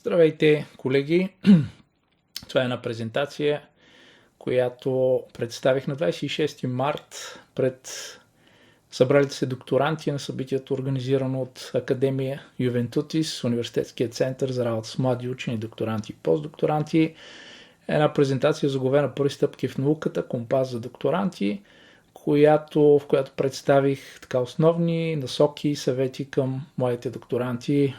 Здравейте, колеги! Това е една презентация, която представих на 26 март пред събралите се докторанти на събитието, организирано от Академия Ювентутис, Университетския център за работа с млади учени, докторанти и постдокторанти. Една презентация заглавена "Първи стъпки в науката, компас за докторанти", в която представих основни насоки и съвети към младите докторанти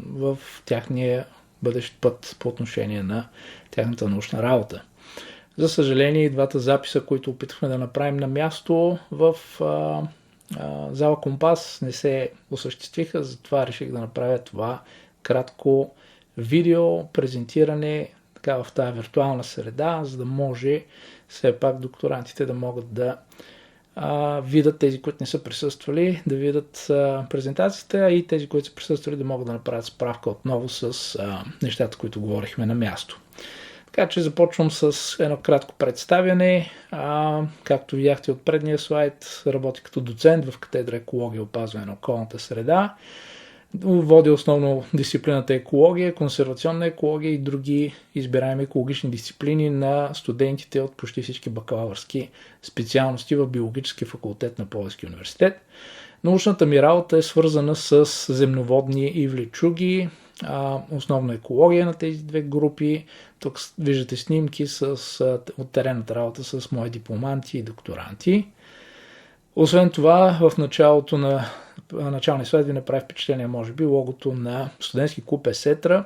в тяхния бъдещ път по отношение на тяхната научна работа. За съжаление, и двата записа, които опитахме да направим на място в зала Компас, не се осъществиха, затова реших да направя това кратко видео, презентиране в тази виртуална среда, за да може все пак докторантите да могат да видят, тези, които не са присъствали, да видят презентацията, и тези, които са присъствали, да могат да направят справка отново с нещата, които говорихме на място. Така че започвам с едно кратко представяне. Както видяхте от предния слайд, работя като доцент в катедра "Екология и опазване на околната среда". Водя основно дисциплината екология, консервационна екология и други избираеми екологични дисциплини на студентите от почти всички бакалавърски специалности в Биологическия факултет на Пловдивския университет. Научната ми работа е свързана с земноводни и влечуги, основна екология на тези две групи. Тук виждате снимки от теренната работа с мои дипломанти и докторанти. Освен това, в началото на началния слайд ви направи впечатление, може би, логото на студентски клуб Есетра,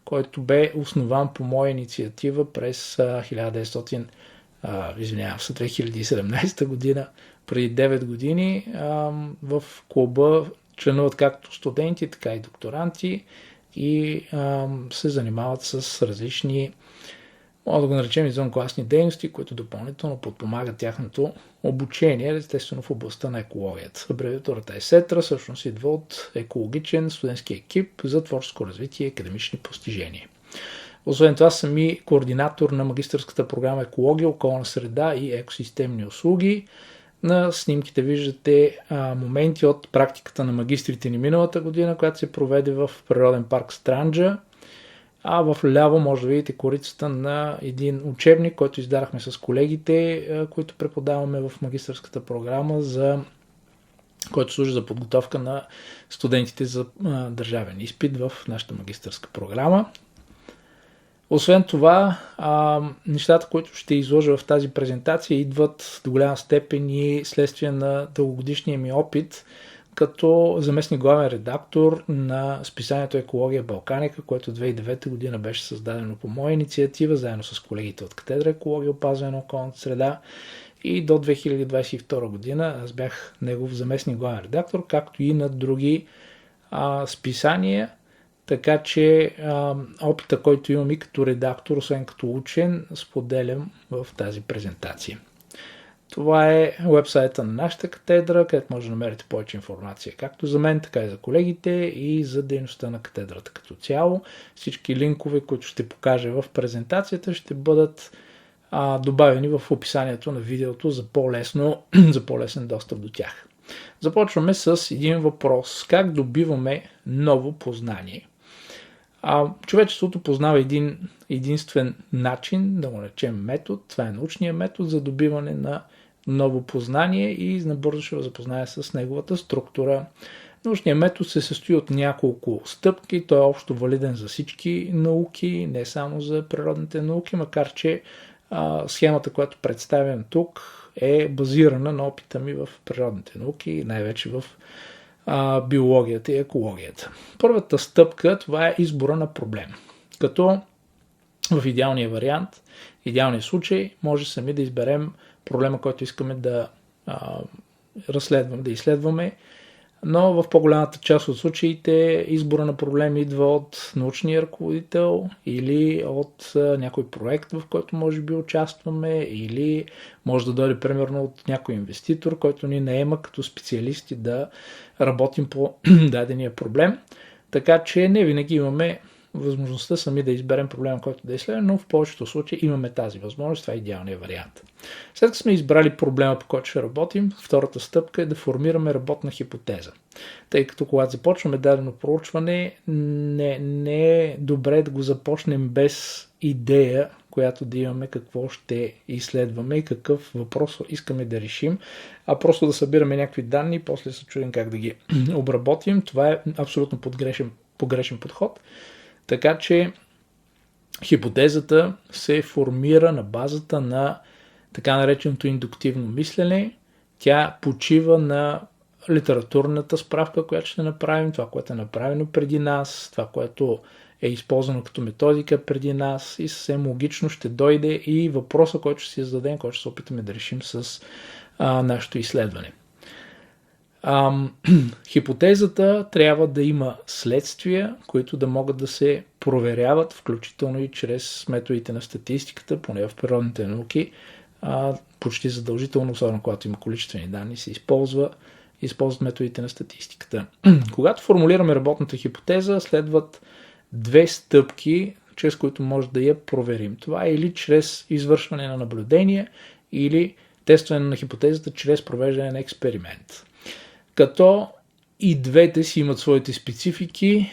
който бе основан по моя инициатива през 2017 година, преди 9 години. В клуба членуват както студенти, така и докторанти и се занимават с различни, може да го наречем, извънкласни дейности, които допълнително подпомагат тяхното обучение, естествено в областта на екологията. Абревиатурата Есетра всъщност идва от екологичен студентски екип за творческо развитие и академични постижения. Освен това съм и координатор на магистърската програма "Екология, околна среда и екосистемни услуги". На снимките виждате моменти от практиката на магистрите ни миналата година, която се проведе в природен парк Странджа. А в ляво може да видите корицата на един учебник, който издарахме с колегите, които преподаваме в магистърската програма, който служи за подготовка на студентите за държавен изпит в нашата магистърска програма. Освен това, нещата, които ще изложа в тази презентация, идват до голяма степен и следствие на дългогодишния ми опит като заместник главен редактор на списанието "Екология Балканика", което 2009 година беше създадено по моя инициатива, заедно с колегите от катедра "Екология и опазване на околната среда", и до 2022 година аз бях негов заместник главен редактор, както и на други списания. Така че опита, който имам и като редактор, освен като учен, споделям в тази презентация. Това е уебсайта на нашата катедра, където може да намерите повече информация както за мен, така и за колегите и за дейността на катедрата като цяло. Всички линкове, които ще покажа в презентацията, ще бъдат добавени в описанието на видеото за по-лесен достъп до тях. Започваме с един въпрос: как добиваме ново познание? Човечеството познава един единствен начин, да го наречем метод. Това е научният метод за добиване на ново познание и набързо ще запозная с неговата структура. Научният метод се състои от няколко стъпки. Той е общо валиден за всички науки, не само за природните науки, макар че схемата, която представям тук, е базирана на опита ми в природните науки, най-вече в биологията и екологията. Първата стъпка, това е избора на проблем. Като в идеалния вариант, идеалния случай, може сами да изберем проблема, който искаме да разследваме, да изследваме, но в по-голямата част от случаите избора на проблем идва от научния ръководител или от някой проект, в който може би участваме, или може да дойде примерно от някой инвеститор, който ни наема като специалисти да работим по дадения проблем. Така че не винаги имаме възможността сами да изберем проблема, който да изследваме, но в повечето случаи имаме тази възможност. Това е идеалният вариант. След като сме избрали проблема, по който ще работим, втората стъпка е да формираме работна хипотеза. Тъй като когато започваме дадено проучване, не е добре да го започнем без идея, която да имаме какво ще изследваме и какъв въпрос искаме да решим, а просто да събираме някакви данни и после се чудим как да ги обработим. Това е абсолютно погрешен подход. Така че хипотезата се формира на базата на така нареченото индуктивно мислене. Тя почива на литературната справка, която ще направим, това, което е направено преди нас, това, което е използвано като методика преди нас и съвсем логично ще дойде и въпроса, който ще си зададем, който ще се опитаме да решим с нашето изследване. Хипотезата трябва да има следствия, които да могат да се проверяват, включително и чрез методите на статистиката, поне в природните науки, почти задължително, особено когато има количествени данни, се използват методите на статистиката. Когато формулираме работната хипотеза, следват две стъпки, чрез които може да я проверим. Това е или чрез извършване на наблюдение, или тестване на хипотезата чрез провеждане на експеримент. Като и двете си имат своите специфики,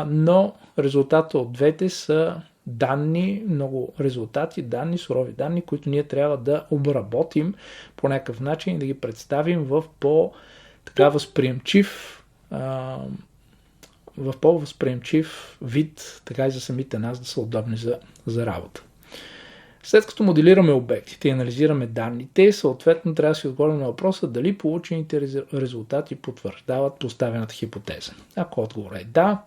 но резултата от двете са данни, много резултати, данни, сурови данни, които ние трябва да обработим по някакъв начин и да ги представим в по-възприемчив вид, така и за самите нас да са удобни за работа. След като моделираме обектите и анализираме данните, съответно трябва да си отговорим на въпроса дали получените резултати потвърждават поставената хипотеза. Ако отговорът е да,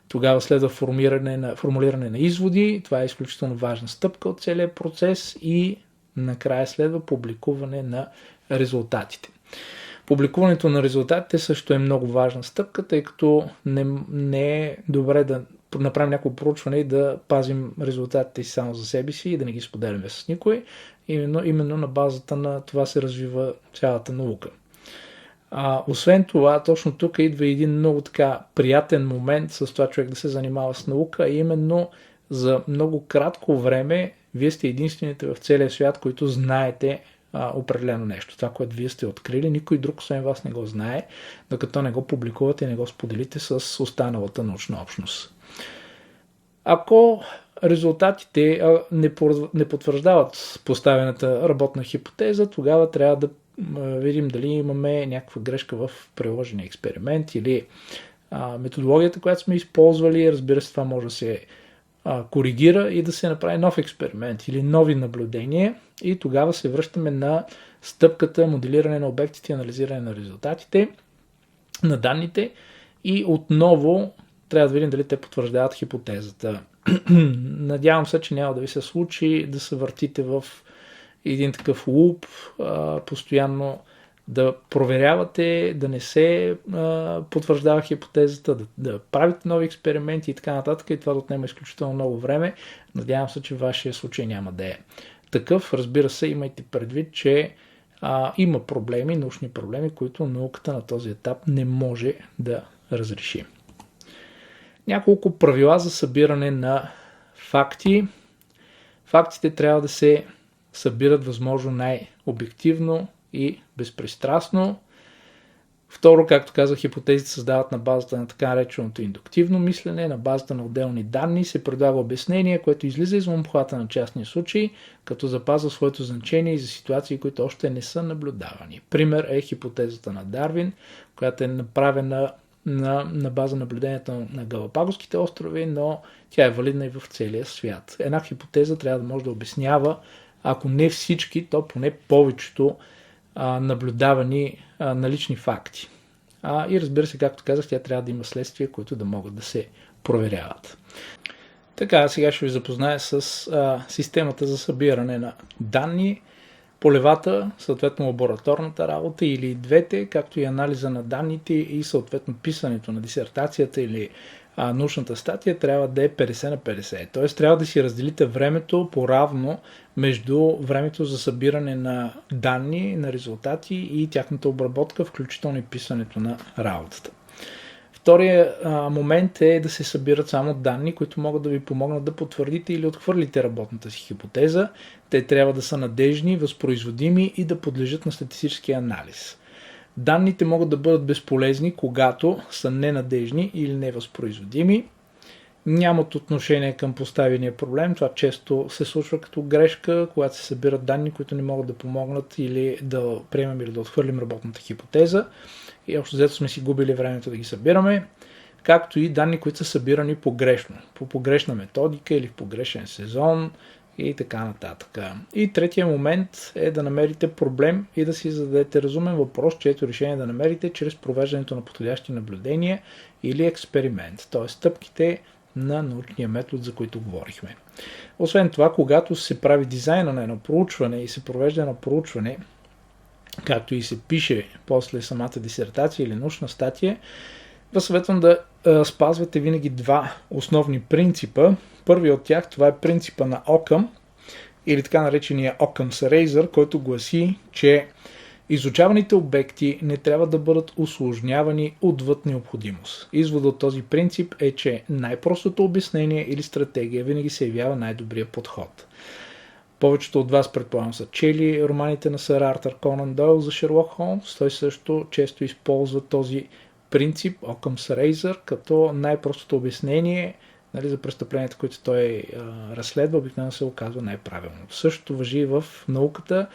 тогава следва формулиране на изводи. Това е изключително важна стъпка от целия процес и накрая следва публикуване на резултатите. Публикуването на резултатите също е много важна стъпка, тъй като не е добре да направим някакво проучване и да пазим резултатите си само за себе си и да не ги споделяме с никой. Именно на базата на това се развива цялата наука. Освен това, точно тук идва един много така приятен момент с това човек да се занимава с наука, и именно за много кратко време вие сте единствените в целия свят, които знаете определено нещо. Това, което вие сте открили, никой друг освен вас не го знае, докато не го публикувате и не го споделите с останалата научна общност. Ако резултатите не потвърждават поставената работна хипотеза, тогава трябва да видим дали имаме някаква грешка в приложения експеримент или методологията, която сме използвали. Разбира се, това може да се коригира и да се направи нов експеримент или нови наблюдения, и тогава се връщаме на стъпката моделиране на обектите и анализиране на резултатите, на данните, и отново трябва да видим дали те потвърждават хипотезата. Надявам се, че няма да ви се случи да се въртите в един такъв луп, постоянно да проверявате, да не се потвърждава хипотезата, да правите нови експерименти и така нататък, и това да отнема изключително много време. Надявам се, че вашия случай няма да е такъв. Разбира се, имайте предвид, че има проблеми, научни проблеми, които науката на този етап не може да разреши. Няколко правила за събиране на факти. Фактите трябва да се събират възможно най-обективно и безпристрастно. Второ, както казах, хипотезите създават на базата на така нареченото индуктивно мислене, на базата на отделни данни се предлага обяснение, което излиза извън обхвата на частния случай, като запазва своето значение и за ситуации, които още не са наблюдавани. Пример е хипотезата на Дарвин, която е направена на база наблюдението на Галапагоските острови, но тя е валидна и в целия свят. Една хипотеза трябва да може да обяснява, ако не всички, то поне повечето наблюдавани налични факти. И разбира се, както казах, тя трябва да има следствия, които да могат да се проверяват. Така, сега ще ви запозная с системата за събиране на данни, полевата, съответно лабораторната работа или двете, както и анализа на данните и съответно писането на дисертацията или научната статия трябва да е 50 на 50. Т.е. трябва да си разделите времето поравно между времето за събиране на данни, на резултати и тяхната обработка, включително и писането на работата. Втория момент е да се събират само данни, които могат да ви помогнат да потвърдите или отхвърлите работната си хипотеза. Те трябва да са надежни, възпроизводими и да подлежат на статистически анализ. Данните могат да бъдат безполезни, когато са ненадежни или невъзпроизводими. Нямат отношение към поставения проблем. Това често се случва като грешка, когато се събират данни, които не могат да помогнат или да приемем или да отхвърлим работната хипотеза. И общо взето сме си губили времето да ги събираме, както и данни, които са събирани погрешно, по погрешна методика или в погрешен сезон и така нататък. И третия момент е да намерите проблем и да си зададете разумен въпрос, чието решение да намерите чрез провеждането на подходящи наблюдения или експеримент, т.е. стъпките на научния метод, за които говорихме. Освен това, когато се прави дизайна на едно проучване и се провежда едно проучване, както и се пише после самата дисертация или научна статия, съветвам да спазвате винаги два основни принципа. Първият от тях, това е принципа на Окъм, или така наречения Occam's Razor, който гласи, че изучаваните обекти не трябва да бъдат усложнявани отвъд необходимост. Изводът от този принцип е, че най-простото обяснение или стратегия винаги се явява най-добрият подход. Повечето от вас, предполагам, са чели романите на сър Артър Конан Дойл за Шерлок Холмс. Той също често използва този принцип, Occam's Razor, като най-простото обяснение, нали, за престъпленията, които той разследва, обикновено се оказва най-правилно. Същото важи и в науката.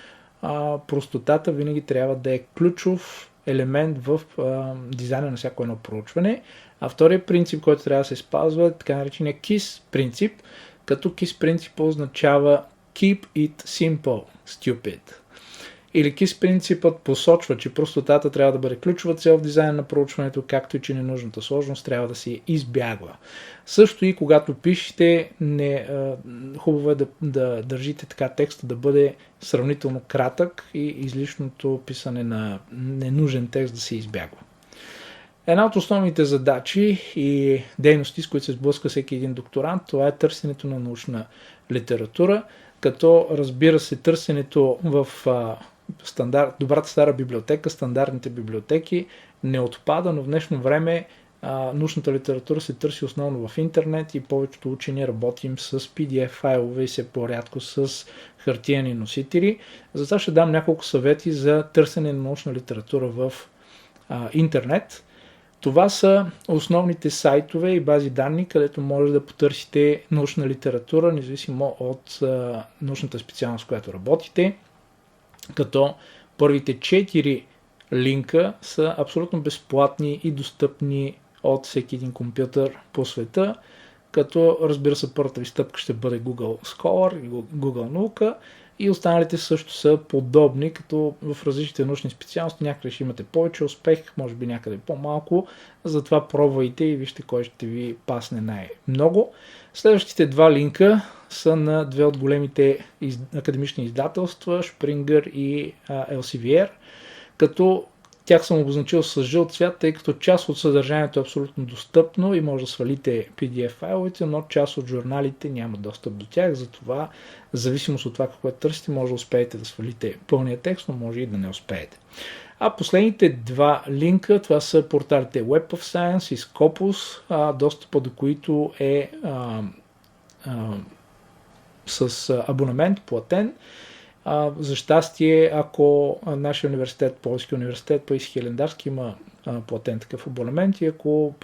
Простотата винаги трябва да е ключов елемент в дизайна на всяко едно проучване. А вторият принцип, който трябва да се спазва, е така наречения KISS принцип, като KISS принцип означава Keep it simple, stupid. Или KISS принципът посочва, че простотата трябва да бъде ключова цел в дизайна на проучването, както и че ненужната сложност трябва да се избягва. Също и когато пишете, хубаво е да държите така текста да бъде сравнително кратък и излишното писане на ненужен текст да се избягва. Една от основните задачи и дейности, с които се сблъска всеки един докторант, това е търсенето на научна литература, като разбира се търсенето в добрата стара библиотека, стандартните библиотеки не отпада, но в днешно време научната литература се търси основно в интернет и повечето учени работим с PDF файлове и все по-рядко с хартиени носители. Затова ще дам няколко съвети за търсене на научна литература в интернет. Това са основните сайтове и бази данни, където може да потърсите научна литература, независимо от научната специалност, в която работите, като първите 4 линка са абсолютно безплатни и достъпни от всеки един компютър по света, като разбира се първата ви стъпка ще бъде Google Scholar и Google Наука и останалите също са подобни, като в различните научни специалности някъде ще имате повече успех, може би някъде по-малко, затова пробвайте и вижте кой ще ви пасне най-много. Следващите два линка са на две от големите академични издателства, Springer и Elsevier, като тях съм обозначил с жълт цвят, тъй като част от съдържанието е абсолютно достъпно и може да свалите PDF файловете, но част от журналите няма достъп до тях, затова в зависимост от това какво търсите, може да успеете да свалите пълния текст, но може и да не успеете. А последните два линка, това са порталите Web of Science и Scopus, достъпа до които е с абонамент платен. За щастие, ако нашия университет, Полски университет, Паисий Хилендарски има платен такъв абонамент и ако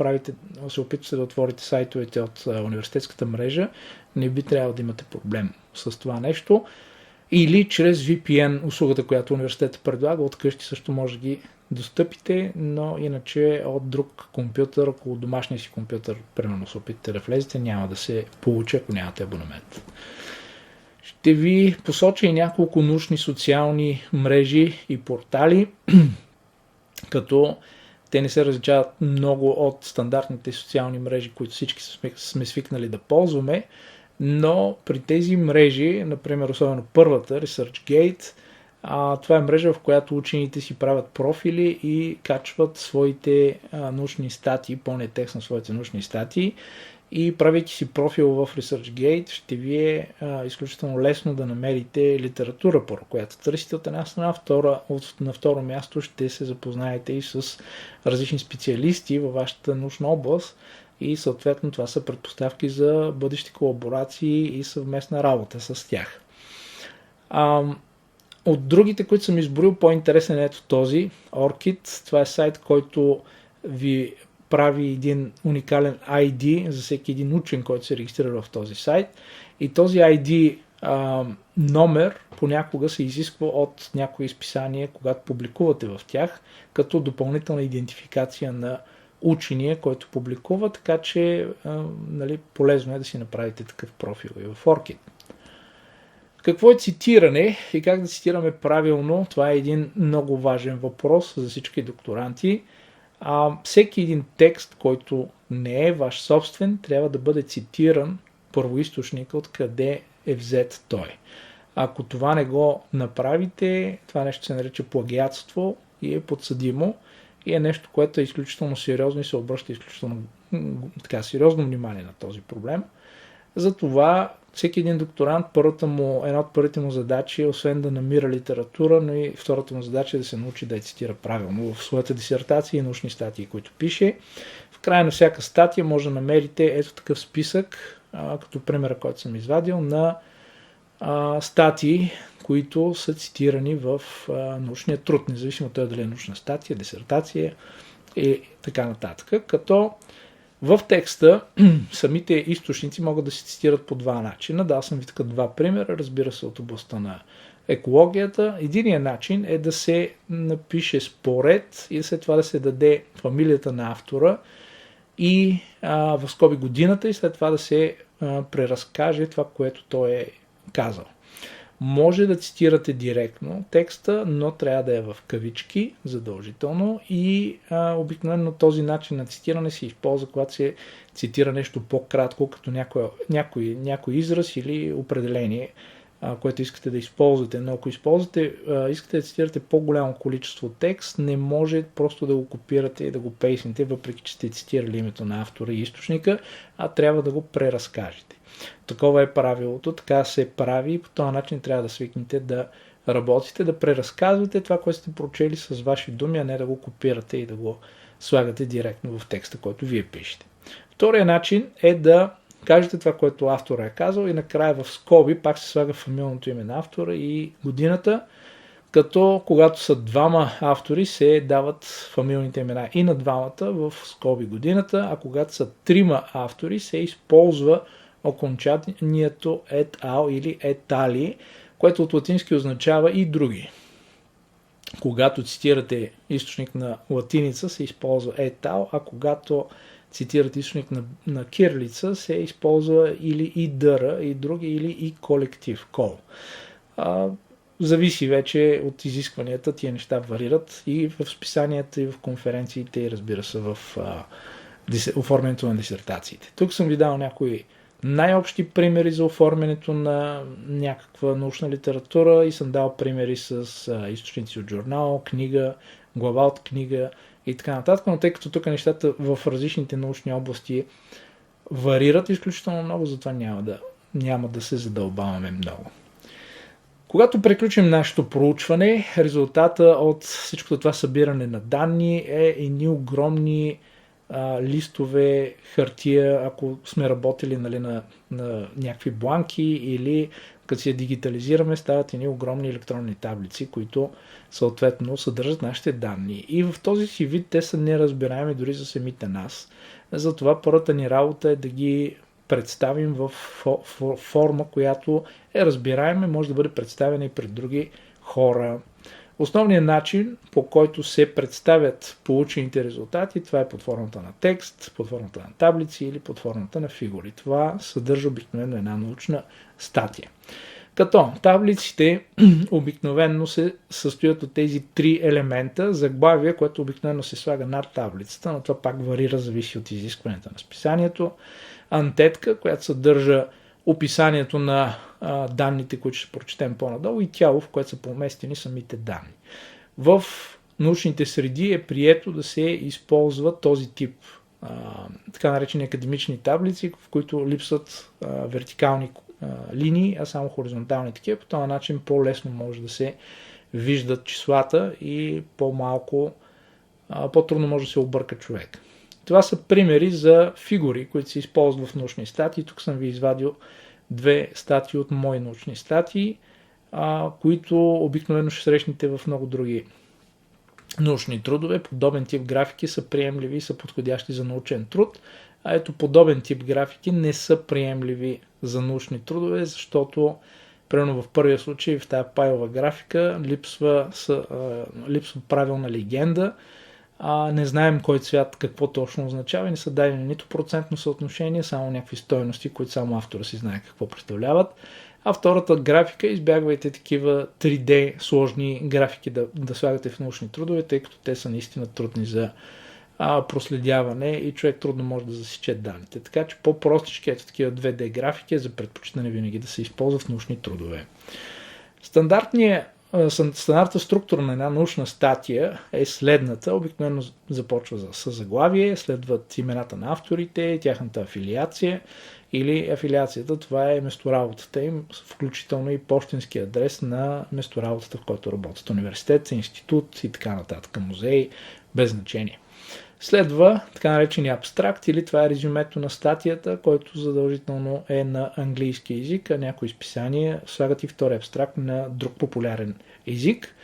се опитвате да отворите сайтовете от университетската мрежа, не би трябвало да имате проблем с това нещо. Или чрез VPN услугата, която университетът предлага, от къщи също може да ги достъпите, но иначе от друг компютър, около домашния си компютър, примерно се опитате да влезете, няма да се получи, ако нямате абонамент. Ще ви посоча и няколко научни социални мрежи и портали, като те не се различават много от стандартните социални мрежи, които всички сме свикнали да ползваме, но при тези мрежи, например, особено първата, ResearchGate, това е мрежа, в която учените си правят профили и качват своите научни статии, пълния текст на своите научни статии. и правейки си профил в ResearchGate, ще ви е изключително лесно да намерите литература, по която търсите от една страна, на второ място ще се запознаете и с различни специалисти във вашата научна област и съответно това са предпоставки за бъдещи колаборации и съвместна работа с тях. От другите, които съм изброил, по-интересен е ето този, ORCID. Това е сайт, който ви прави един уникален ID за всеки един учен, който се регистрира в този сайт. И този ID номер понякога се изисква от някои изписания, когато публикувате в тях, като допълнителна идентификация на учения, който публикува, така че полезно е да си направите такъв профил и в ORCID. Какво е цитиране и как да цитираме правилно? Това е един много важен въпрос за всички докторанти. Всеки един текст, който не е ваш собствен, трябва да бъде цитиран първоизточника, откъде е взет той. Ако това не го направите, това нещо се нарича плагиатство и е подсъдимо и е нещо, което е изключително сериозно и се обръща изключително сериозно внимание на този проблем. Затова всеки един докторант, една от първите му задачи е освен да намира литература, но и втората му задача е да се научи да я цитира правилно в своята дисертация и научни статии, които пише. В края на всяка статия може да намерите ето такъв списък, като примера, който съм извадил, на статии, които са цитирани в научния труд, независимо той дали е научна статия, дисертация и така нататък. Като в текста самите източници могат да се цитират по два начина. Дал съм ви така два примера, разбира се, от областта на екологията. Единият начин е да се напише според и след това да се даде фамилията на автора и в скоби годината и след това да се преразкаже това, което той е казал. Може да цитирате директно текста, но трябва да е в кавички, задължително и обикновено този начин на цитиране се използва, когато се цитира нещо по-кратко, като някой израз или определение, което искате да използвате. Но ако искате да цитирате по-голямо количество текст, не може просто да го копирате и да го пейснете, въпреки че сте цитирали името на автора и източника, а трябва да го преразкажете. Такова е правилото, така се прави и по този начин трябва да свикнете да работите, да преразказвате това, което сте прочели с ваши думи, а не да го копирате и да го слагате директно в текста, който вие пишете. Втория начин е да кажете това, което автора е казал и накрая в скоби пак се слага фамилното име на автора и годината, като когато са двама автори се дават фамилните имена и на двамата в скоби годината, а когато са трима автори се използва окончанието et al или et ali, което от латински означава и други. Когато цитирате източник на латиница се използва et al, а когато цитирате източник на кирилица се използва или и дъра, и други, или и колектив, кол. Зависи вече от изискванията, тия неща варират и в списанията, и в конференциите, и разбира се в оформянето на дисертациите. Тук съм ви дал някои най-общи примери за оформянето на някаква научна литература и съм дал примери с източници от журнал, книга, глава от книга и така нататък, но тъй като тук нещата в различните научни области варират изключително много, затова няма да се задълбаваме много. Когато приключим нашето проучване, резултата от всичко това събиране на данни е едни огромни листове, хартия, ако сме работили на някакви бланки или като си я дигитализираме, стават едни огромни електронни таблици, които съответно съдържат нашите данни. И в този си вид те са неразбираеми дори за самите нас. Затова първата ни работа е да ги представим в форма, която е разбираема и може да бъде представена и пред други хора. Основният начин, по който се представят получените резултати, това е под формата на текст, под формата на таблици или под формата на фигури. Това съдържа обикновено една научна статия. Като таблиците обикновено се състоят от тези три елемента, заглавие, което обикновено се слага над таблицата, но това пак варира, зависи от изискването на списанието, антетка, която съдържа описанието на данните, които ще прочетем по-надолу и тяло, в което са поместени самите данни. В научните среди е прието да се използва този тип така наречени академични таблици, в които липсват вертикални линии, а само хоризонтални такива. По този начин по-лесно може да се виждат числата и по-трудно може да се обърка човек. Това са примери за фигури, които се използват в научни статии. Тук съм ви извадил 2 статии от мои научни статии, които обикновено ще срещнете в много други научни трудове. Подобен тип графики са приемливи и са подходящи за научен труд, а ето подобен тип графики не са приемливи за научни трудове, защото примерно в първия случай в тази пайлова графика липсва правилна легенда, не знаем кой цвят какво точно означава и не са дадени нито процентно съотношение, само някакви стойности, които само автора си знае какво представляват. А втората графика, избягвайте такива 3D сложни графики да слагате в научни трудове, тъй като те са наистина трудни за проследяване и човек трудно може да засече данните. Така че по-простички ето такива 2D графики за предпочитане винаги да се използват в научни трудове. Стандартната структура на една научна статия е следната. Обикновено започва с заглавие, следват имената на авторите, тяхната афилиация или афилиацията. Това е местоработата им, включително и пощенски адрес на местоработата, в който работят. Университет, институт и така нататък, музей, без значение. Следва така наречения абстракт, или това е резюмето на статията, който задължително е на английски език, а някои изписания слагат и втори абстракт на друг популярен език.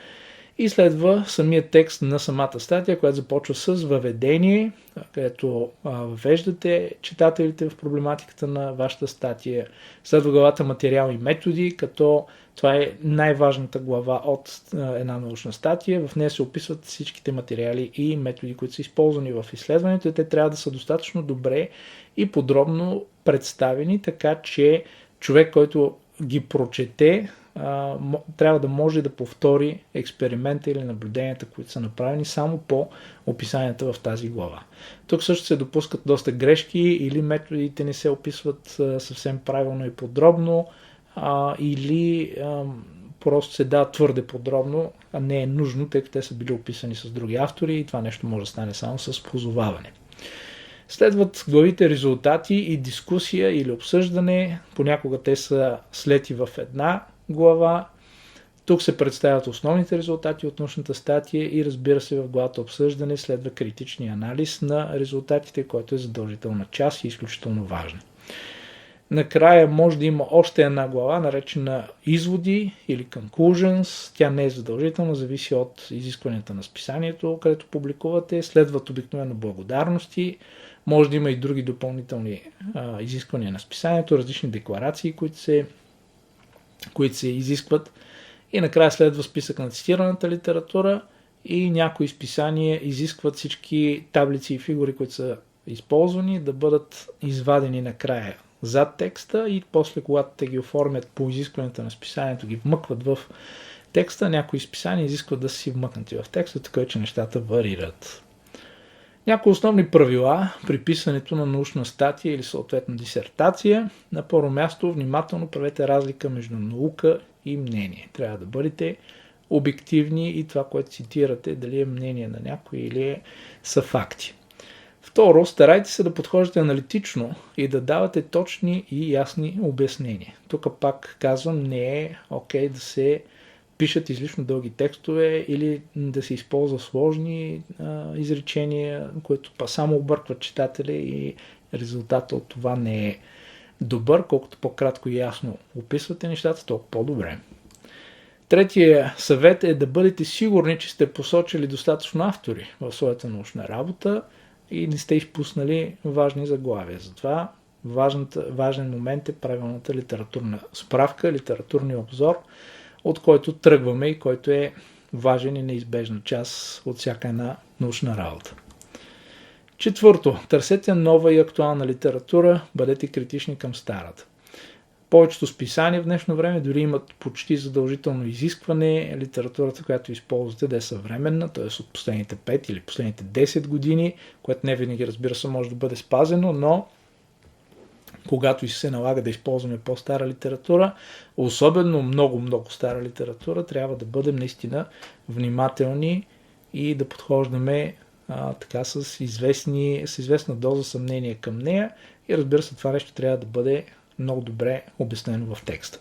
И следва самият текст на самата статия, която започва с въведение, където въвеждате читателите в проблематиката на вашата статия. Следва главата материал и методи, като това е най-важната глава от една научна статия. В нея се описват всичките материали и методи, които са използвани в изследването. Те трябва да са достатъчно добре и подробно представени, така че човек, който ги прочете, трябва да може да повтори експеримента или наблюденията, които са направени само по описанията в тази глава. Тук също се допускат доста грешки или методите не се описват съвсем правилно и подробно, или просто се дава твърде подробно, а не е нужно, тъй като те са били описани с други автори и това нещо може да стане само с позоваване. Следват главите резултати и дискусия или обсъждане. Понякога те са слети в една глава. Тук се представят основните резултати от научната статия и разбира се в главата обсъждане следва критичния анализ на резултатите, който е задължителна част и изключително важна. Накрая може да има още една глава, наречена изводи или conclusions. Тя не е задължителна, зависи от изискванията на списанието, където публикувате. Следват обикновено благодарности. Може да има и други допълнителни изисквания на списанието, различни декларации, които се изискват. И накрая следва списък на цитираната литература и някои списания изискват всички таблици и фигури, които са използвани, да бъдат извадени накрая зад текста и после, когато те ги оформят по изискването на списанието, ги вмъкват в текста. Някои списания изискват да си вмъкнати в текста, така че нещата варират. Някои основни правила при писането на научна статия или съответно дисертация. На първо място, внимателно правете разлика между наука и мнение. Трябва да бъдете обективни и това, което цитирате, дали е мнение на някой или са факти. Второ, старайте се да подхождате аналитично и да давате точни и ясни обяснения. Тук пак казвам, не е окей да се пишат излишно дълги текстове или да се използва сложни изречения, които само объркват читателя и резултатът от това не е добър. Колкото по-кратко и ясно описвате нещата, толкова по-добре. Третия съвет е да бъдете сигурни, че сте посочили достатъчно автори в своята научна работа и не сте изпуснали важни заглавия. Затова важен момент е правилната литературна справка, литературния обзор, от който тръгваме и който е важен и неизбежна част от всяка една научна работа. Четвърто, търсете нова и актуална литература, бъдете критични към старата. Повечето списания в днешно време дори имат почти задължително изискване литературата, която използвате, да е съвременна, т.е. от последните 5 или последните 10 години, което не винаги, разбира се, може да бъде спазено, но когато и се налага да използваме по-стара литература, особено много стара литература, трябва да бъдем наистина внимателни и да подхождаме така с известна доза съмнение към нея и разбира се, това нещо трябва да бъде много добре обяснено в текста.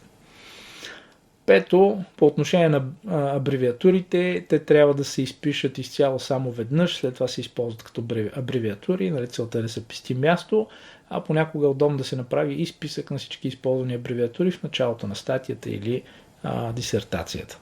Пето, по отношение на абревиатурите, те трябва да се изпишат изцяло само веднъж, след това се използват като абревиатури, нали, целта е да се пести място, а понякога е удобно да се направи и списък на всички използвани абревиатури в началото на статията или дисертацията.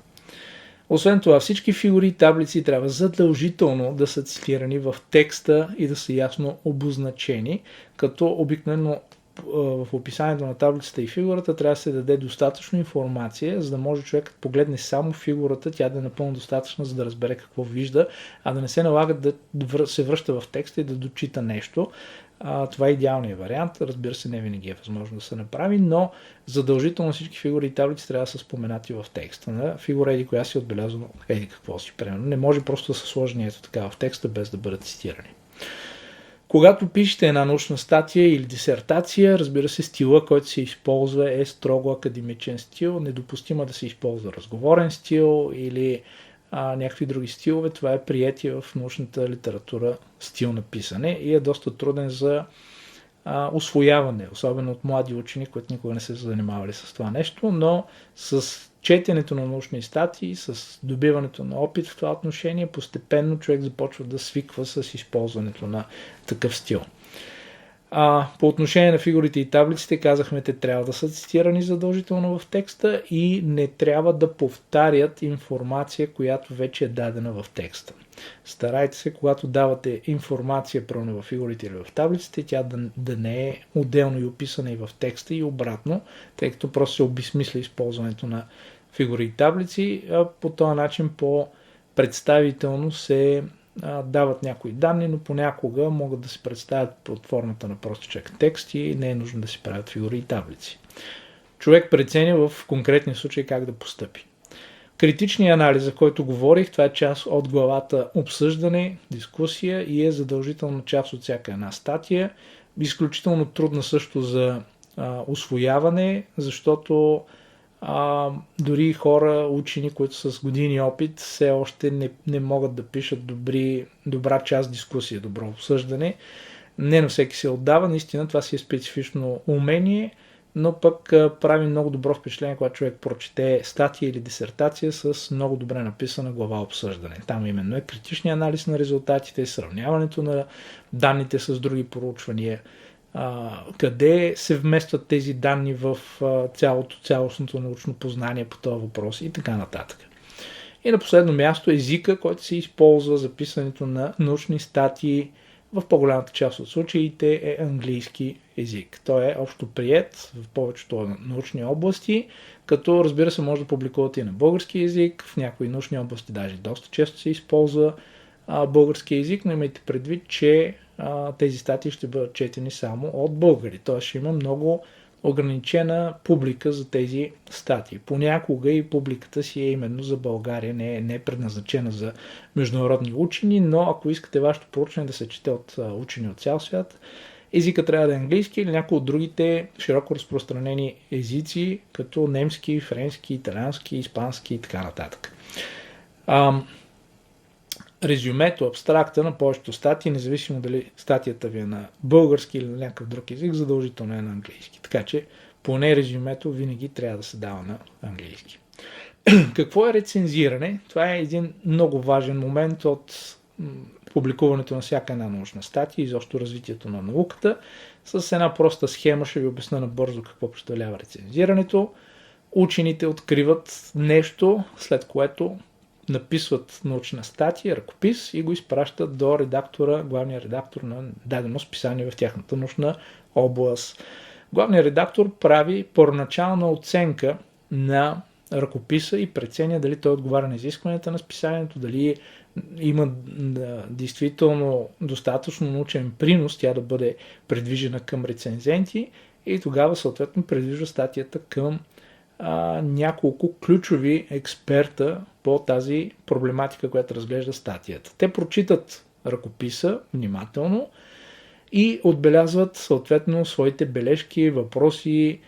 Освен това, всички фигури и таблици трябва задължително да са цитирани в текста и да са ясно обозначени, като обикновено в описанието на таблицата и фигурата трябва да се даде достатъчно информация, за да може човекът погледне само фигурата, тя да е напълно достатъчна, за да разбере какво вижда, а да не се налага да се връща в текста и да дочита нещо. Това е идеалният вариант. Разбира се, не винаги е възможно да се направи, но задължително всички фигури и таблици трябва да са споменати в текста. На фигура еди коя си отбелязано еди какво си. Примерно. Не може просто да са сложени ето така в текста, без да бъдат цитирани. Когато пишете една научна статия или дисертация, разбира се, стила, който се използва е строго академичен стил. Недопустимо да се използва разговорен стил или някакви други стилове. Това е приятие в научната литература стил на писане и е доста труден за усвояване, особено от млади учени, които никога не се занимавали с това нещо, но с четенето на научни статии, с добиването на опит в това отношение, постепенно човек започва да свиква с използването на такъв стил. По отношение на фигурите и таблиците, казахме, те трябва да са цитирани задължително в текста и не трябва да повтарят информация, която вече е дадена в текста. Старайте се, когато давате информация правилно в фигурите или в таблиците, тя да не е отделно и описана и в текста и обратно, тъй като просто се обезсмисля използването на фигури и таблици. По този начин по-представително се дават някои данни, но понякога могат да се представят под формата на простичък текст и не е нужно да се правят фигури и таблици. Човек преценя в конкретния случай как да постъпи. Критичният анализ, за който говорих, това е част от главата обсъждане, дискусия и е задължителна част от всяка една статия. Изключително трудна също за усвояване, защото дори хора, учени, които с години опит, все още не могат да пишат добра част дискусия, добро обсъждане. Не на всеки се отдава, наистина това си е специфично умение, но пък прави много добро впечатление, когато човек прочете статия или дисертация с много добре написана глава обсъждане. Там именно е критичният анализ на резултатите, сравняването на данните с други проучвания, къде се вместват тези данни в цялостното научно познание по този въпрос и така нататък. И на последно място езика, който се използва за писането на научни статии, в по-голямата част от случаите е английски език. Той е общо приет в повечето научни области, като разбира се може да публикувате и на български език, в някои научни области даже доста често се използва български език, но имайте предвид, че тези статии ще бъдат четени само от българи. Т.е. ще има много ограничена публика за тези статии. Понякога и публиката си е именно за България, не е предназначена за международни учени, но ако искате вашето проучване да се чете от учени от цял свят, езика трябва да е английски или някои от другите широко разпространени езици, като немски, френски, италиански, испански и така нататък. Резюмето, абстракта на повечето статии, независимо дали статията ви е на български или на някакъв друг език, задължително е на английски. Така че поне резюмето винаги трябва да се дава на английски. Какво е рецензиране? Това е един много важен момент от публикуването на всяка една научна статия и изобщо развитието на науката. С една проста схема ще ви обясня набързо какво представлява рецензирането. Учените откриват нещо, след което написват научна статия, ръкопис и го изпращат до редактора, главния редактор на дадено списание в тяхната научна област. Главният редактор прави първоначална оценка на ръкописа и преценя дали той отговаря на изискванията на списанието, дали има действително достатъчно научен принос тя да бъде предвижена към рецензенти и тогава съответно предвижда статията към няколко ключови експерта по тази проблематика, която разглежда статията. Те прочитат ръкописа внимателно и отбелязват съответно своите бележки, въпроси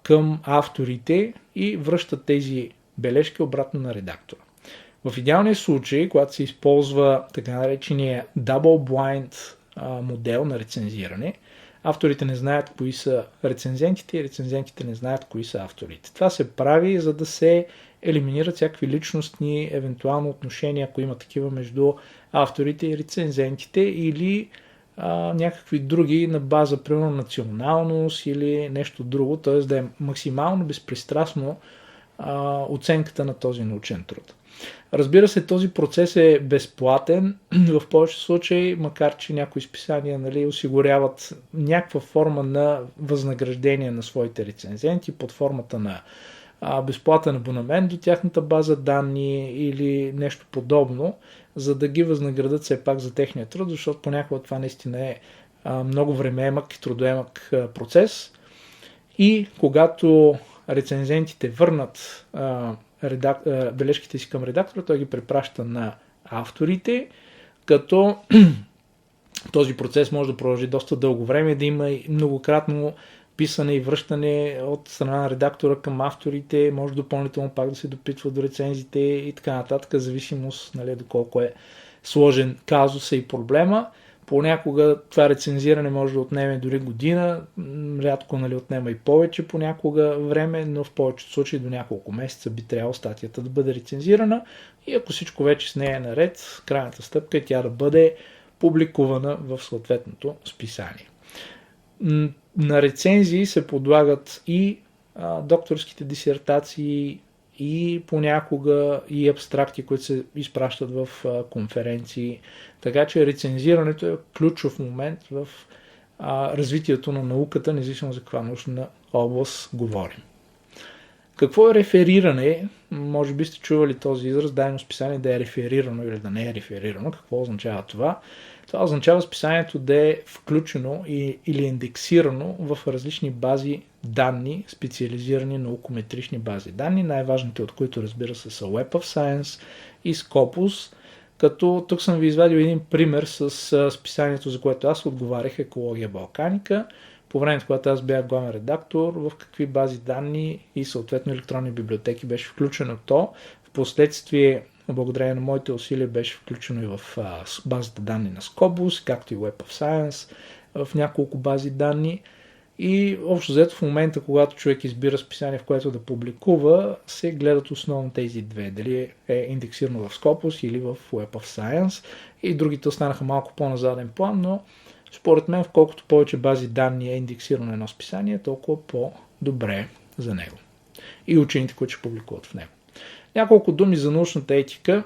към авторите и връщат тези бележки обратно на редактора. В идеалния случай, когато се използва така наречения double blind модел на рецензиране, авторите не знаят кои са рецензентите и рецензентите не знаят кои са авторите. Това се прави, за да се елиминират всякакви личностни, евентуално отношения, ако има такива между авторите и рецензентите, или някакви други на база, примерно, националност или нещо друго, т.е. да е максимално безпристрастно оценката на този научен труд. Разбира се, този процес е безплатен в повечето случаи, макар че някои списания осигуряват някаква форма на възнаграждение на своите рецензенти под формата на безплатен абонамент до тяхната база данни или нещо подобно, за да ги възнаградат все пак за техния труд, защото понякога това наистина е много времеемък и трудоемък процес. И когато рецензентите върнат бележките си към редактора, той ги препраща на авторите, като този процес може да продължи доста дълго време, да има и многократно писане и връщане от страна на редактора към авторите, може допълнително пак да се допитва до рецензите и така нататък, зависимост доколко е сложен казуса и проблема. Понякога това рецензиране може да отнеме дори година, рядко отнема и повече понякога време, но в повечето случаи до няколко месеца би трябвало статията да бъде рецензирана и ако всичко вече с нея е наред, крайната стъпка е тя да бъде публикувана в съответното списание. На рецензии се подлагат и докторските дисертации, и понякога и абстракти, които се изпращат в конференции. Така че рецензирането е ключов момент в развитието на науката, независимо за каква научна област говорим. Какво е рефериране? Може би сте чували този израз, дадено списание да е реферирано или да не е реферирано. Какво означава това? Това означава списанието да е включено или индексирано в различни бази данни, специализирани наукометрични бази данни, най-важните от които, разбира се, са Web of Science и Scopus, като тук съм ви извадил един пример с списанието, за което аз отговарях, Екология Балканика, по времето, когато аз бях главен редактор, в какви бази данни и съответно електронни библиотеки беше включено то. Впоследствие, благодарение на моите усилия, беше включено и в базата данни на Scopus, както и Web of Science, в няколко бази данни. И общо взето в момента, когато човек избира списание, в което да публикува, се гледат основно тези две. Дали е индексирано в Scopus или в Web of Science. И другите останаха малко по-назаден план, но според мен, в колкото повече бази данни е индексирано едно списание, толкова по-добре за него. И учените, които ще публикуват в него. Няколко думи за научната етика.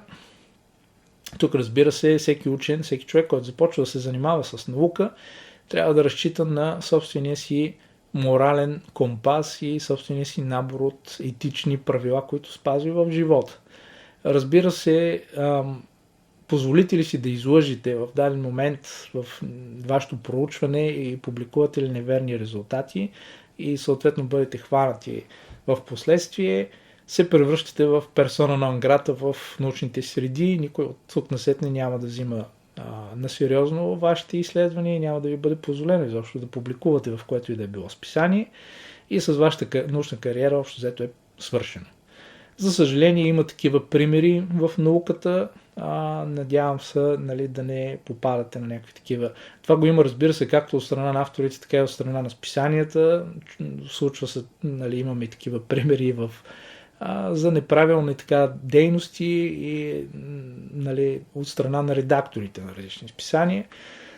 Тук, разбира се, всеки учен, всеки човек, който започва да се занимава с наука, трябва да разчита на собствения си морален компас и собствения си набор от етични правила, които спазва в живота. Разбира се, позволите ли си да излъжите в даден момент в вашето проучване и публикувате ли неверни резултати и съответно бъдете хванати в последствие, се превръщате в персона нон грата в научните среди. Никой от тук насетне няма да взима на сериозно вашите изследвания и няма да ви бъде позволено изобщо да публикувате в което и да е било списание и с вашата научна кариера общо взето е свършено. За съжаление има такива примери в науката. Надявам се да не попадате на някакви такива. Това го има, разбира се, както от страна на авторите, така и от страна на списанията. Случва се, имаме и такива примери за неправилни дейности и от страна на редакторите на различни списания.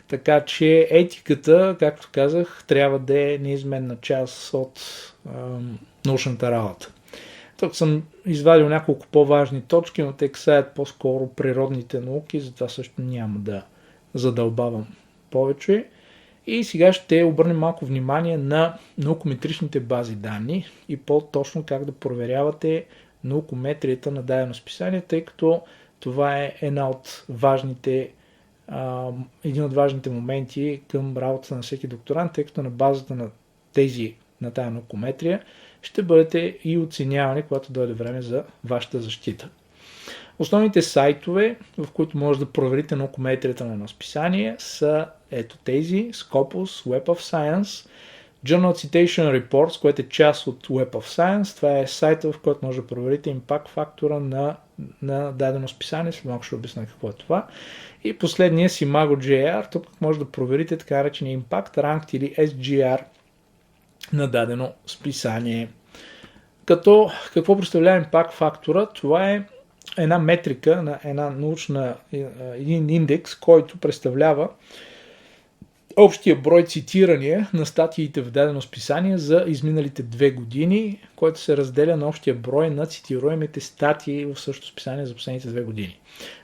Така че етиката, както казах, трябва да е неизменна част от научната работа. Тук съм извадил няколко по-важни точки, но те касаят по-скоро природните науки, затова също няма да задълбавам повече. И сега ще обърнем малко внимание на наукометричните бази данни и по-точно как да проверявате наукометрията на дадено списание, тъй като това е един от важните моменти към работата на всеки докторант, тъй като на базата на тази наукометрия ще бъдете и оценявани, когато дойде време за вашата защита. Основните сайтове, в които може да проверите наукометрията на едно списание, са ето тези: Scopus, Web of Science. Journal Citation Reports, което е част от Web of Science, това е сайта, в който може да проверите импакт фактора на дадено списание, след малко ще обясня какво е това. И последния си Imago.jr, тук може да проверите така наречения Impact Ranked или SGR на дадено списание. Като какво представлява импакт фактора? Това е една метрика на един индекс, който представлява общия брой цитирания на статиите в дадено списание за изминалите 2 години, който се разделя на общия брой на цитируемите статии в същото списание за последните 2 години.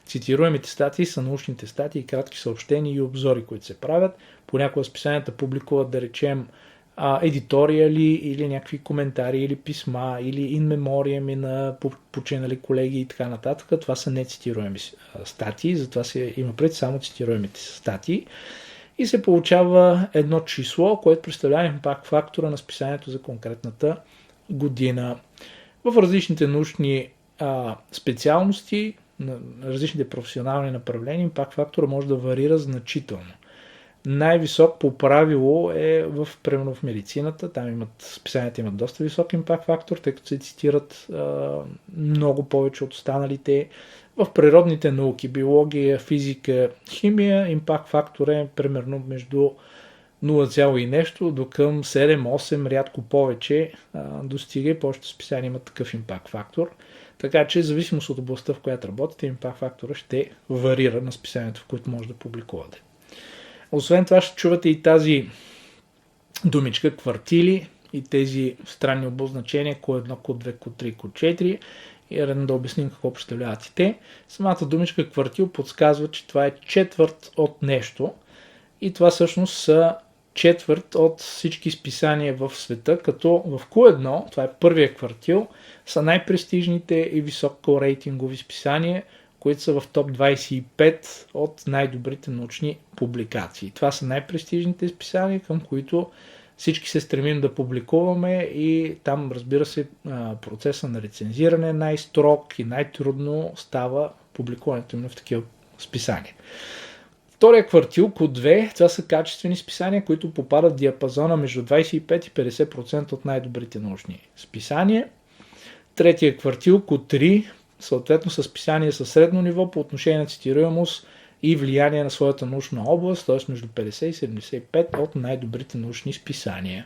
Цитируемите статии са научните статии, кратки съобщения и обзори, които се правят. Понякога списанията публикуват, да речем, едиториали или някакви коментари или писма или in memoriam на починали колеги и така нататък. Това са нецитируеми статии, затова се има пред само цитируемите статии. И се получава едно число, което представлява импакт фактора на списанието за конкретната година. В различните научни специалности, на различните професионални направления, импакт фактора може да варира значително. Най-висок по правило е примерно в медицината, там списанията имат доста висок импакт фактор, тъй като се цитират много повече от останалите. В природните науки, биология, физика, химия, импакт фактор е примерно между 0, и нещо до към 7-8, рядко повече достига и повечето списания имат такъв импакт фактор. Така че, в зависимост от областта, в която работите, импакт фактора ще варира на списанието, в което може да публикувате. Освен това ще чувате и тази думичка квартили и тези странни обозначения Q1, Q2, Q3, Q4 и редно да обясним какво представляват и те. Самата думичка квартил подсказва, че това е четвърт от нещо и това всъщност са четвърт от всички списания в света, като в Q1, това е първия квартил, са най-престижните и високо рейтингови списания, които са в топ 25 от най-добрите научни публикации. Това са най-престижните списания, към които всички се стремим да публикуваме и там, разбира се, процеса на рецензиране е най-строг и най-трудно става публикуването именно в такива списания. Втория квартил, Q2, това са качествени списания, които попадат в диапазона между 25 и 50% от най-добрите научни списания. Третия квартил, Q3, съответно са списания със средно ниво по отношение на цитируемост и влияние на своята научна област, т.е. между 50 и 75 от най-добрите научни списания.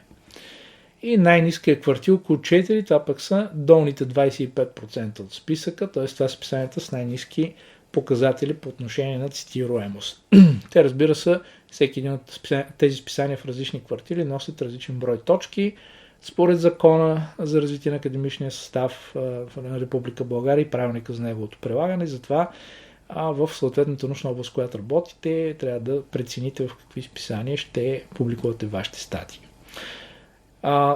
И най-ниският квартил Q4, това пък са долните 25% от списъка, т.е. това са списанията с най-ниски показатели по отношение на цитируемост. Те, разбира се, всеки един от тези списания в различни квартили носят различен брой точки, според закона за развитие на академичния състав в Република България и правилника за неговото прилагане. Затова в съответната научна област, в която работите, трябва да прецените в какви списания ще публикувате вашите статии.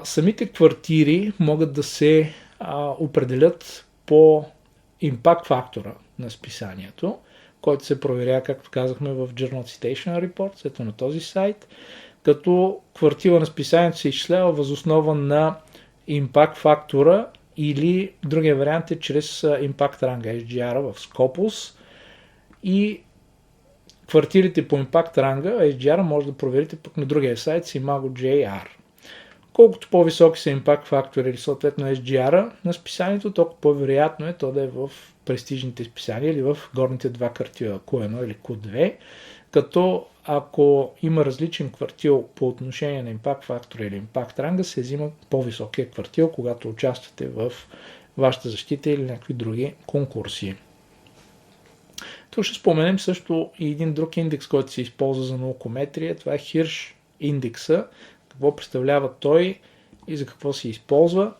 Самите квартири могат да се определят по импакт фактора на списанието, който се проверява, както казахме, в Journal Citation Reports, ето на този сайт, като квартила на списанието се изчислява въз основа на импакт фактора или другия вариант е чрез импакт ранга SGR в Scopus и квартирите по импакт ранга SGR може да проверите пък на другия сайт с Imago.jr. Колкото по-високи са импакт фактори или съответно SGR на списанието, толкова по-вероятно е то да е в престижните списания или в горните два квартила Q1 или Q2, като ако има различен квартил по отношение на импакт фактора или импакт ранга, се взима по-високия квартил, когато участвате в вашата защита или някакви други конкурси. Тук ще споменем също и един друг индекс, който се използва за наукометрия. Това е Хирш индекса. Какво представлява той и за какво се използва.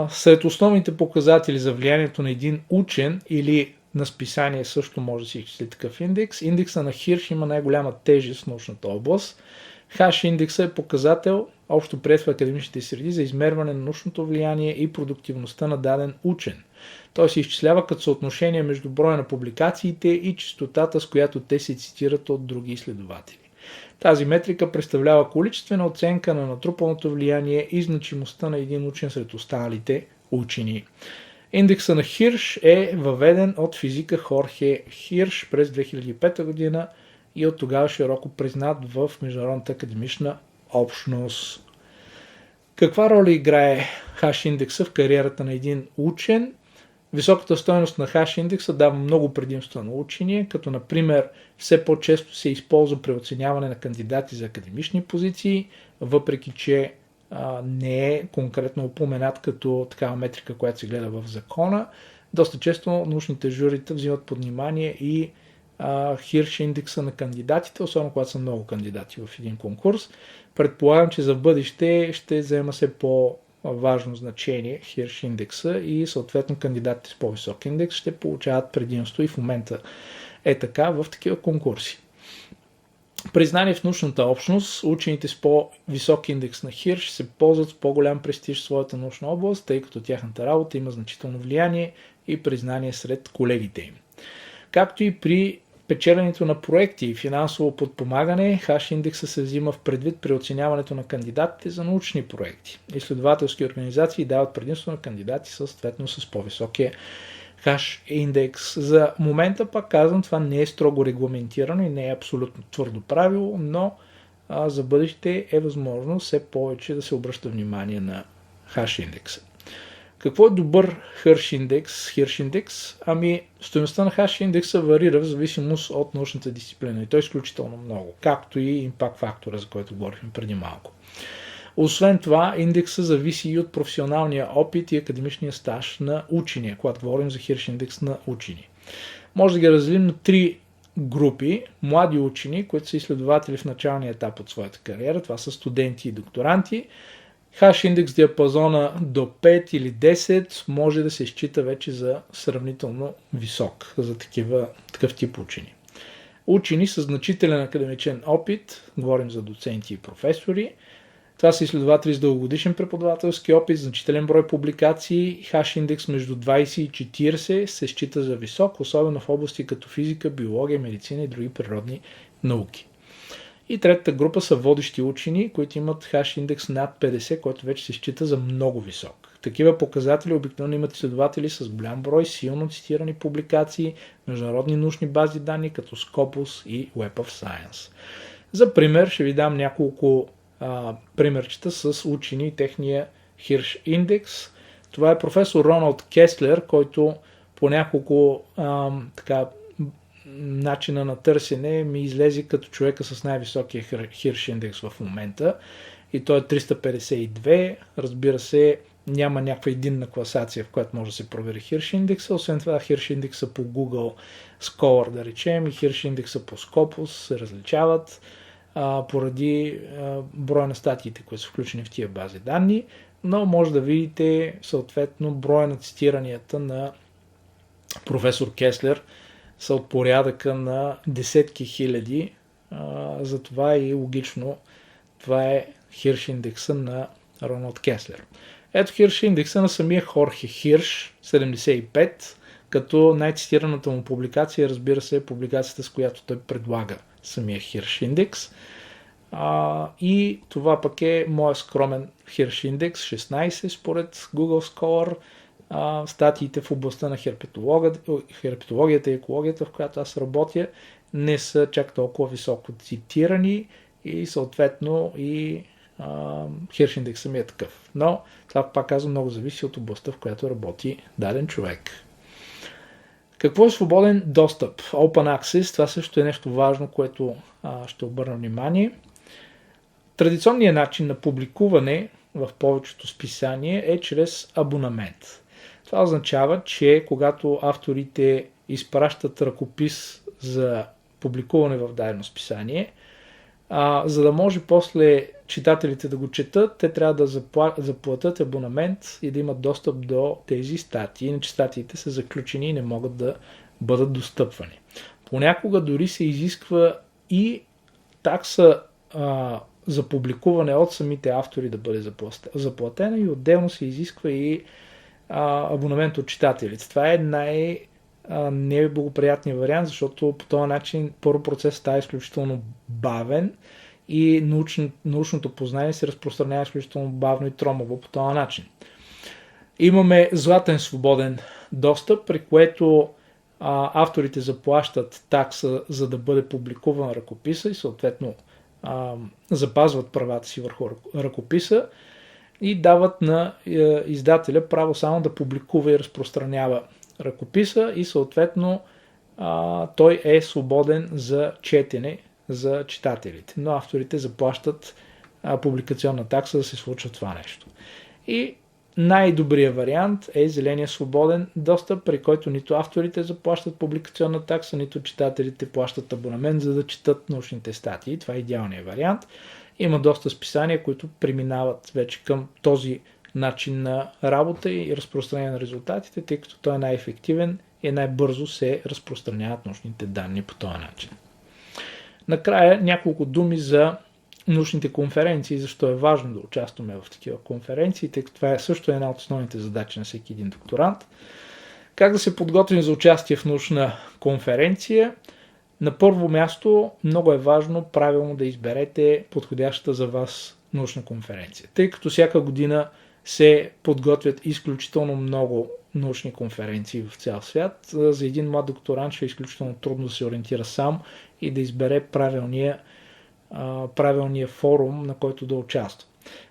Сред основните показатели за влиянието на един учен или на списание също може да се изчисли такъв индекс. Индекса на Хирш има най-голяма тежест в научната област. Хаш индекса е показател, общо приет в академичните среди, за измерване на научното влияние и продуктивността на даден учен. Той се изчислява като съотношение между броя на публикациите и честотата, с която те се цитират от други изследователи. Тази метрика представлява количествена оценка на натрупаното влияние и значимостта на един учен сред останалите учени. Индекса на Хирш е въведен от физика Хорхе Хирш през 2005 година и от тогава широко признат в международната академична общност. Каква роля играе хаш индекса в кариерата на един учен? Високата стойност на хаш индекса дава много предимства на учения, като например все по-често се използва при оценяване на кандидати за академични позиции, въпреки че не е конкретно упоменат като такава метрика, която се гледа в закона. Доста често научните журита взимат под внимание и Хирш индекса на кандидатите, особено когато са много кандидати в един конкурс. Предполагам, че за бъдеще ще взема се по-важно значение Хирш индекса и съответно кандидатите с по-висок индекс ще получават предимство и в момента е така в такива конкурси. Признание в научната общност, учените с по-висок индекс на Хирш се ползват с по-голям престиж в своята научна област, тъй като тяхната работа има значително влияние и признание сред колегите им. Както и при печеленето на проекти и финансово подпомагане, хаш индекса се взима в предвид при оценяването на кандидатите за научни проекти. Изследователски организации дават предимство на кандидати съответно с по-високия хаш индекс. За момента, пак казвам, това не е строго регламентирано и не е абсолютно твърдо правило, но за бъдеще е възможно все повече да се обръща внимание на хаш индекса. Какво е добър хирш индекс? Стойността на хаш индекса варира в зависимост от научната дисциплина и то е изключително много, както и импакт фактора, за който говорихме преди малко. Освен това, индекса зависи и от професионалния опит и академичния стаж на учения, когато говорим за хирш индекс на учени. Може да ги разделим на три групи. Млади учени, които са изследователи в началния етап от своята кариера, това са студенти и докторанти. Хаш индекс диапазона до 5 или 10 може да се счита вече за сравнително висок за такъв тип учени. Учени с значителен академичен опит, говорим за доценти и професори, това са изследователи с дългогодишен преподавателски опит, значителен брой публикации, хаш индекс между 20 и 40 се счита за висок, особено в области като физика, биология, медицина и други природни науки. И третата група са водещи учени, които имат хаш индекс над 50, който вече се счита за много висок. Такива показатели обикновено имат изследователи с голям брой силно цитирани публикации, международни научни бази данни като Scopus и Web of Science. За пример ще ви дам няколко примерчета с учени и техния хирш индекс. Това е професор Роналд Кеслер, който по няколко начина на търсене ми излезе като човека с най-високия хирш индекс в момента и той е 352. Разбира се, няма някаква единна класация, в която може да се провери хирш индекса. Освен това, хирш индекса по Google Scholar, да речем, и хирш индекса по Scopus се различават поради броя на статиите, които са включени в тия бази данни, но може да видите съответно броя на цитиранията на професор Кеслер са от порядъка на десетки хиляди, затова и логично това е хирш индекса на Роналд Кеслер. Ето хирш индекса на самия Хорхе Хирш, 75, като най-цитираната му публикация, разбира се, е публикацията, с която той предлага самия хирш индекс. И това пък е моя скромен хирш индекс, 16 според Google Scholar. Статиите в областта на херпетологията и екологията, в която аз работя, не са чак толкова високо цитирани и съответно и хирш индексът ми е такъв. Но това пак казвам, много зависи от областта, в която работи даден човек. Какво е свободен достъп? Open Access, това също е нещо важно, което ще обърна внимание. Традиционният начин на публикуване в повечето списания е чрез абонамент. Това означава, че когато авторите изпращат ръкопис за публикуване в дадено списание, за да може после читателите да го четат, те трябва да заплатят абонамент и да имат достъп до тези статии, иначе статиите са заключени и не могат да бъдат достъпвани. Понякога дори се изисква и такса за публикуване от самите автори да бъде заплатена и отделно се изисква и абонамент от читателите. Това е най-неблагоприятният вариант, защото по този начин първо процес става изключително бавен и научното познание се разпространява изключително бавно и тромаво по този начин. Имаме златен свободен достъп, при което авторите заплащат такса, за да бъде публикуван ръкописа и съответно запазват правата си върху ръкописа и дават на издателя право само да публикува и разпространява ръкописа и съответно той е свободен за четене за читателите. Но авторите заплащат публикационна такса да се случва това нещо. И най-добрият вариант е зеления свободен достъп, при който нито авторите заплащат публикационна такса, нито читателите плащат абонамент, за да четат научните статии. Това е идеалният вариант. Има доста списания, които преминават вече към този начин на работа и разпространение на резултатите, тъй като той е най-ефективен и най-бързо се разпространяват научните данни по този начин. Накрая няколко думи за научните конференции, защо е важно да участваме в такива конференции, тъй като това е също една от основните задачи на всеки един докторант. Как да се подготвим за участие в научна конференция? На първо място много е важно правилно да изберете подходящата за вас научна конференция, тъй като всяка година се подготвят изключително много научни конференции в цял свят. За един млад докторант ще е изключително трудно да се ориентира сам и да избере правилния форум, на който да участва.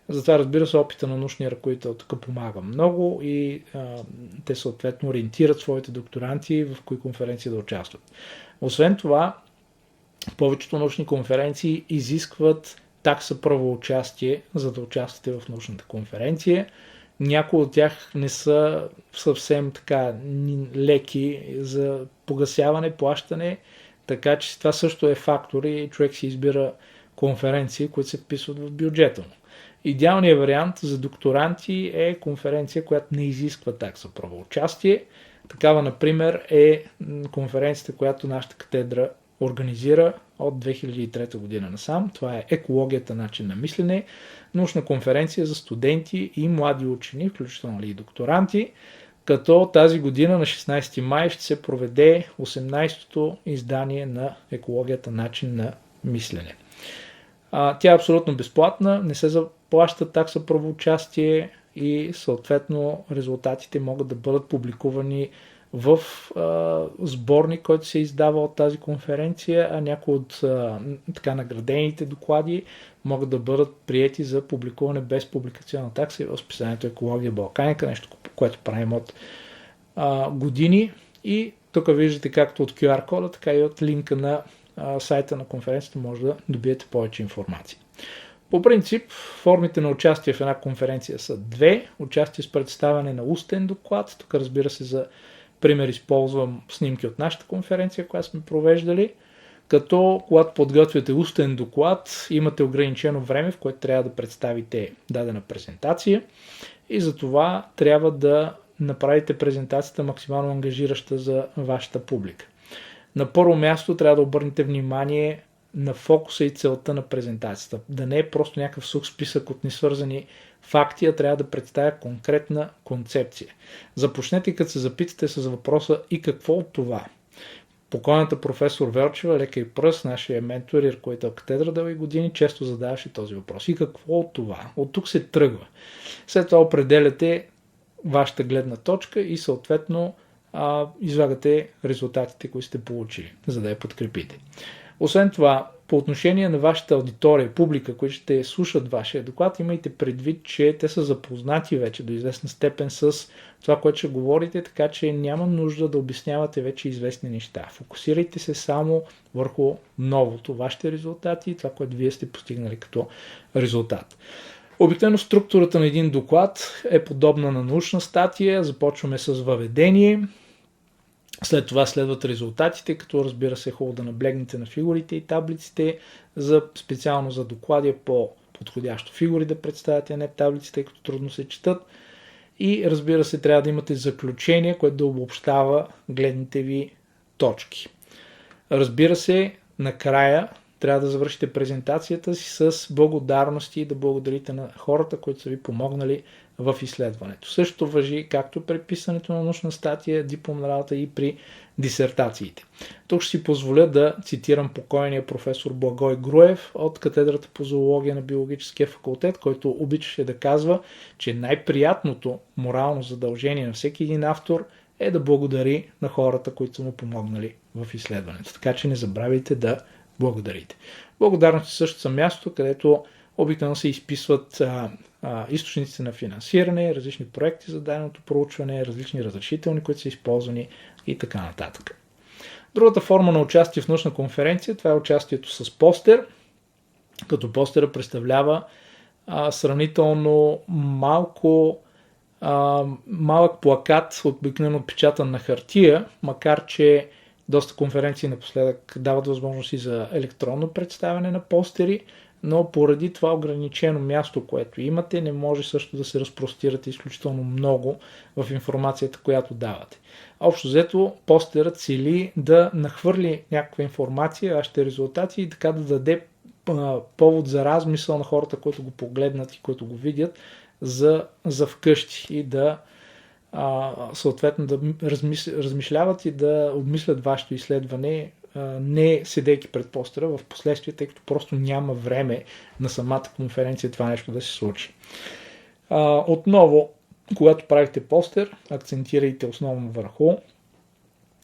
Затова, разбира се, опита на научния ръководител тук помага много и те съответно ориентират своите докторанти в кои конференции да участват. Освен това, повечето научни конференции изискват такса правоучастие, за да участвате в научната конференция. Някои от тях не са съвсем така леки за погасяване, плащане, така че това също е фактор и човек си избира конференции, които се вписват в бюджета му. Идеалният вариант за докторанти е конференция, която не изисква такса правоучастие. Такава, например, е конференцията, която нашата катедра организира от 2003 година насам. Това е екологията, начин на мислене, научна конференция за студенти и млади учени, включително и докторанти, като тази година на 16 май ще се проведе 18-то издание на екологията, начин на мислене. Тя е абсолютно безплатна, не се заплаща такса правоучастие и съответно резултатите могат да бъдат публикувани в сборник, който се издава от тази конференция, а някои от така наградените доклади могат да бъдат приети за публикуване без публикационна такса и в списанието Екология Балканика, нещо, което правим от години. И тук виждате както от QR кода, така и от линка на сайта на конференцията може да добиете повече информация. По принцип, формите на участие в една конференция са две. Участие с представяне на устен доклад. Тук, разбира се, за пример използвам снимки от нашата конференция, която сме провеждали. Като когато подготвяте устен доклад, имате ограничено време, в което трябва да представите дадена презентация и за това трябва да направите презентацията максимално ангажираща за вашата публика. На първо място трябва да обърнете внимание на фокуса и целта на презентацията. Да не е просто някакъв сух списък от несвързани факти, а трябва да представя конкретна концепция. Започнете като се запитате с въпроса и какво от това. Покойната професор Велчева, лека и пръст, нашия ментор и ръководител катедра дълги години, често задаваше този въпрос. И какво от това? От тук се тръгва. След това определяте вашата гледна точка и съответно излагате резултатите, които сте получили, за да я подкрепите. Освен това, по отношение на вашата аудитория, публика, които ще слушат вашия доклад, имайте предвид, че те са запознати вече до известна степен с това, което ще говорите, така че няма нужда да обяснявате вече известни неща. Фокусирайте се само върху новото, вашите резултати и това, което вие сте постигнали като резултат. Обикновено структурата на един доклад е подобна на научна статия. Започваме с въведение. След това следват резултатите, като разбира се хубаво да наблегнете на фигурите и таблиците, специално за доклади по-подходящо фигури да представяте, а не таблиците, тъй като трудно се четат. И разбира се трябва да имате заключение, което да обобщава гледните ви точки. Разбира се, накрая трябва да завършите презентацията си с благодарности и да благодарите на хората, които са ви помогнали в изследването. Също важи както при писането на научна статия, дипломна работа и при дисертациите. Тук ще си позволя да цитирам покойния професор Благой Груев от катедрата по зоология на биологическия факултет, който обичаше да казва, че най-приятното морално задължение на всеки един автор е да благодари на хората, които са му помогнали в изследването. Така че не забравяйте да благодарите. Благодарности също са място, където обикновено се изписват източниците на финансиране, различни проекти за даденото проучване, различни разрешителни, които са използвани и така нататък. Другата форма на участие в научна конференция, това е участието с постер, като постера представлява сравнително малък плакат, обикновено отпечатан на хартия, макар че доста конференции напоследък дават възможности за електронно представяне на постери, но поради това ограничено място, което имате, не може също да се разпростирате изключително много в информацията, която давате. Общо взето, постерът цели да нахвърли някаква информация, вашите резултати и така да даде повод за размисъл на хората, които го погледнат и които го видят за вкъщи и да съответно да размишляват и да обмислят вашето изследване, не седейки пред постера в последствие, тъй като просто няма време на самата конференция това нещо да се случи. Отново, когато правите постер, акцентирайте основно върху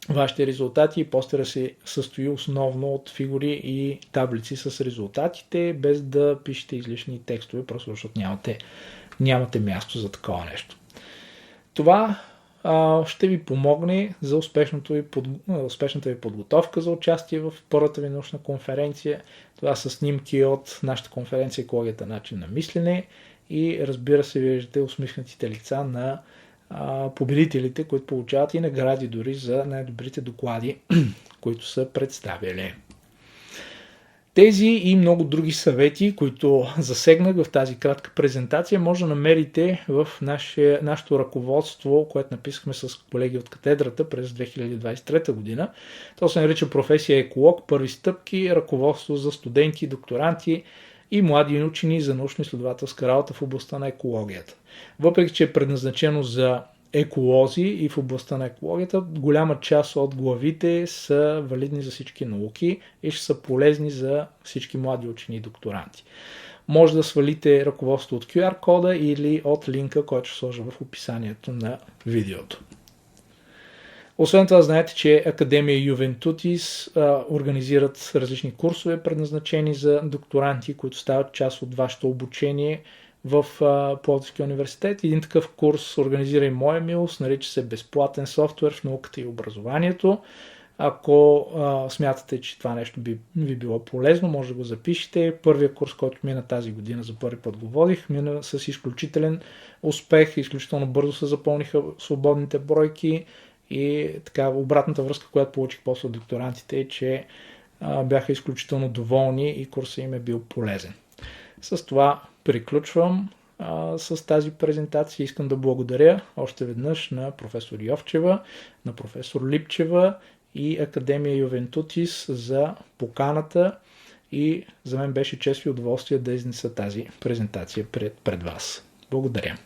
вашите резултати и постера се състои основно от фигури и таблици с резултатите, без да пишете излишни текстове, просто защото нямате място за такова нещо. Това ще ви помогне за успешната ви подготовка за участие в първата ви научна конференция. Това са снимки от нашата конференция "Екологията, начин на мислене" и разбира се, виждате усмихнатите лица на победителите, които получават и награди дори за най-добрите доклади, които са представили. Тези и много други съвети, които засегнах в тази кратка презентация, може да намерите в нашето ръководство, което написахме с колеги от катедрата през 2023 година. То се нарича "Професия еколог. Първи стъпки. Ръководство за студенти, докторанти и млади учени за научно-изследователска работа в областта на екологията". Въпреки че е предназначено за еколози и в областта на екологията, голяма част от главите са валидни за всички науки и ще са полезни за всички млади учени и докторанти. Може да свалите ръководство от QR кода или от линка, който ще сложа в описанието на видеото. Освен това, знаете, че Академия Ювентутис организират различни курсове, предназначени за докторанти, които стават част от вашето обучение в Пловдивския университет. Един такъв курс организира и моя милост, нарича се "Безплатен софтуер в науката и образованието". Ако смятате, че това нещо би било полезно, може да го запишете. Първият курс, който мина тази година, за първи път го водих, мина с изключителен успех, изключително бързо се запълниха свободните бройки и така обратната връзка, която получих после от докторантите е, че бяха изключително доволни и курсът им е бил полезен. С това приключвам с тази презентация. Искам да благодаря още веднъж на професор Йовчева, на професор Липчева и Академия Ювентутис за поканата и за мен беше чест и удоволствие да изнеса тази презентация пред вас. Благодаря.